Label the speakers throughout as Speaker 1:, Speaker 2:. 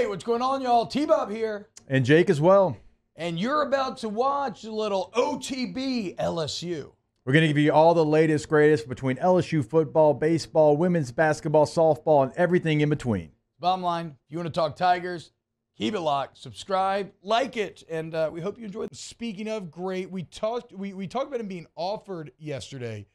Speaker 1: Hey, what's going on, y'all? T-Bob here.
Speaker 2: And Jake as well.
Speaker 1: And you're about to watch a little OTB LSU.
Speaker 2: We're going to give you all the latest, greatest between LSU football, baseball, women's basketball, softball, and everything in between.
Speaker 1: Bottom line, if you want to talk Tigers, keep it locked, subscribe, like it, and we hope you enjoyed. Speaking of great, we talked about him being offered yesterday,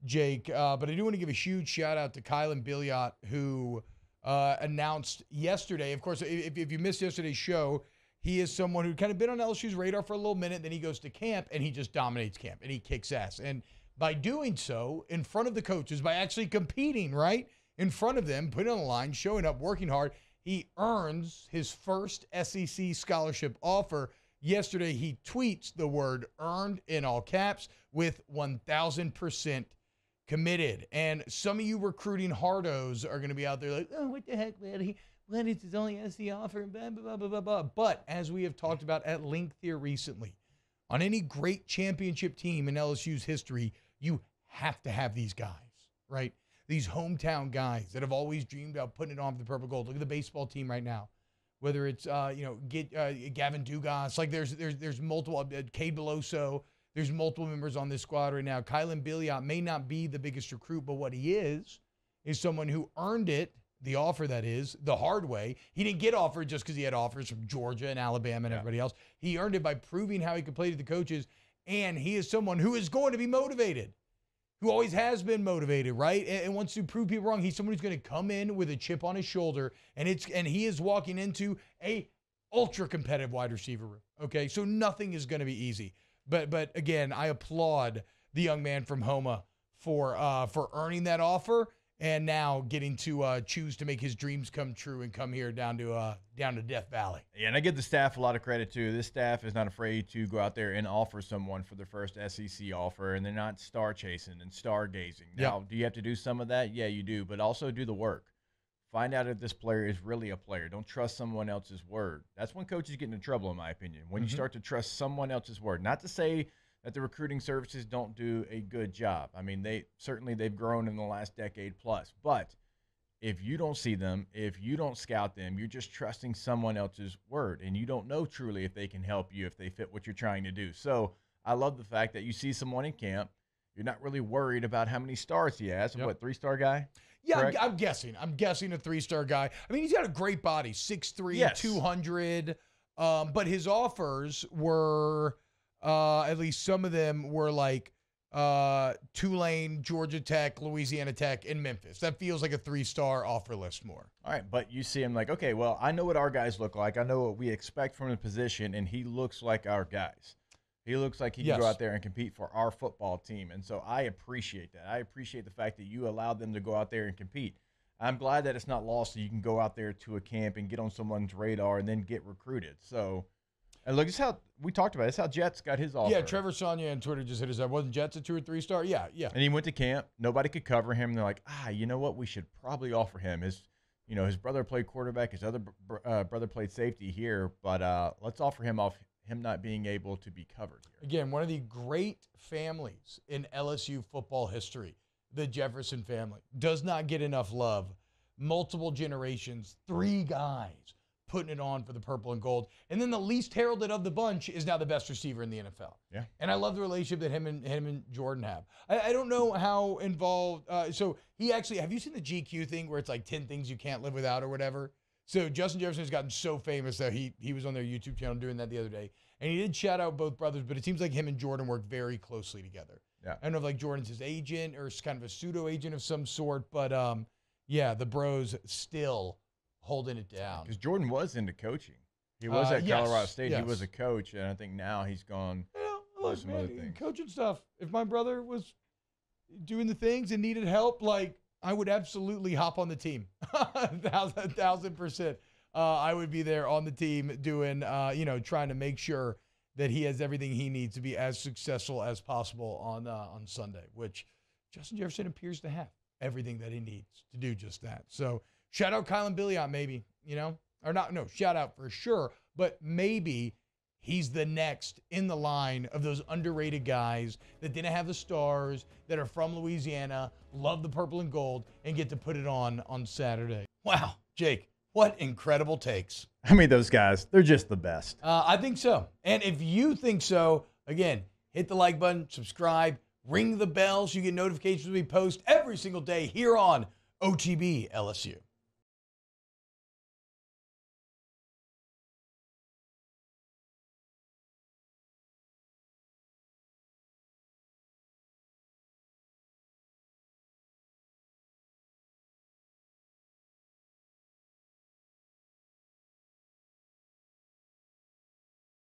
Speaker 1: Jake, but I do want to give a huge shout out to Kylan Billiot, who announced yesterday. Of course, if you missed yesterday's show, he is someone who kind of been on LSU's radar for a little minute. Then he goes to camp and he just dominates camp and he kicks ass. And by doing so in front of the coaches, by actually competing right in front of them, putting on the line, showing up, working hard, he earns his first SEC scholarship offer. Yesterday, he tweets the word earned in all caps with 1,000% committed. And some of you recruiting hardos are going to be out there like, oh, what the heck, man? It's his only SEC offer, blah, blah, blah, blah, blah. But as we have talked about at length here recently, on any great championship team in LSU's history, you have to have these guys, right? These hometown guys that have always dreamed about putting it on for the purple gold. Look at the baseball team right now. Whether it's Gavin Dugas, like there's multiple, Cade Beloso, there's multiple members on this squad right now. Kylan Billiot may not be the biggest recruit, but what he is someone who earned it, the offer that is, the hard way. He didn't get offered just because he had offers from Georgia and Alabama and everybody else. He earned it by proving how he could play to the coaches, and he is someone who is going to be motivated, who always has been motivated, right? And wants to prove people wrong. He's someone who's going to come in with a chip on his shoulder, and he is walking into a ultra competitive wide receiver room. Okay, so nothing is going to be easy. But again, I applaud the young man from Homa for earning that offer and now getting to choose to make his dreams come true and come here down to Death Valley.
Speaker 2: Yeah, and I give the staff a lot of credit too. This staff is not afraid to go out there and offer someone for their first SEC offer, and they're not star chasing and star gazing. Now, Do you have to do some of that? Yeah, you do, but also do the work. Find out if this player is really a player. Don't trust someone else's word. That's when coaches get into trouble, in my opinion, when you start to trust someone else's word. Not to say that the recruiting services don't do a good job. I mean, they've grown in the last decade plus. But if you don't see them, if you don't scout them, you're just trusting someone else's word, and you don't know truly if they can help you, if they fit what you're trying to do. So I love the fact that you see someone in camp. You're not really worried about how many stars he has. What, 3-star guy?
Speaker 1: Yeah, I'm guessing. I'm guessing a 3-star guy. I mean, he's got a great body, 6'3", 200. But his offers were, at least some of them were like Tulane, Georgia Tech, Louisiana Tech, and Memphis. That feels like a 3-star offer list more.
Speaker 2: All right, but you see him like, okay, well, I know what our guys look like. I know what we expect from the position, and he looks like our guys. He looks like he can go out there and compete for our football team. And so I appreciate that. I appreciate the fact that you allowed them to go out there and compete. I'm glad that it's not lost that you can go out there to a camp and get on someone's radar and then get recruited. So, and look, it's how we talked about it. It's how Jets got his offer.
Speaker 1: Yeah, Trevor Sonia on Twitter just hit his head. Wasn't Jets a 2 or 3-star? Yeah.
Speaker 2: And he went to camp. Nobody could cover him. And they're like, you know what? We should probably offer him. His brother played quarterback. His other brother played safety here. But let's offer him off him not being able to be covered here.
Speaker 1: Again, one of the great families in LSU football history, the Jefferson family, does not get enough love. Multiple generations, 3 guys putting it on for the purple and gold. And then the least heralded of the bunch is now the best receiver in the NFL.
Speaker 2: Yeah.
Speaker 1: And I love the relationship that him and Jordan have. I don't know how involved. So he actually, have you seen the GQ thing where it's like 10 things you can't live without or whatever? So Justin Jefferson has gotten so famous that he was on their YouTube channel doing that the other day. And he did shout out both brothers, but it seems like him and Jordan work very closely together.
Speaker 2: Yeah.
Speaker 1: I don't know if like Jordan's his agent or kind of a pseudo agent of some sort, but the bros still holding it down.
Speaker 2: Because Jordan was into coaching. He was at Colorado State. He was a coach, and I think now he's gone
Speaker 1: look,
Speaker 2: some
Speaker 1: man,
Speaker 2: other things.
Speaker 1: Coaching stuff. If my brother was doing the things and needed help, like I would absolutely hop on the team. 1,000%. I would be there on the team doing, trying to make sure that he has everything he needs to be as successful as possible on Sunday, which Justin Jefferson appears to have everything that he needs to do just that. So shout out Kylan Billiot, maybe, shout out for sure, but maybe he's the next in the line of those underrated guys that didn't have the stars, that are from Louisiana, love the purple and gold, and get to put it on Saturday. Wow, Jake, what incredible takes.
Speaker 2: I mean, those guys, they're just the best.
Speaker 1: I think so. And if you think so, again, hit the like button, subscribe, ring the bell so you get notifications when we post every single day here on OTB LSU.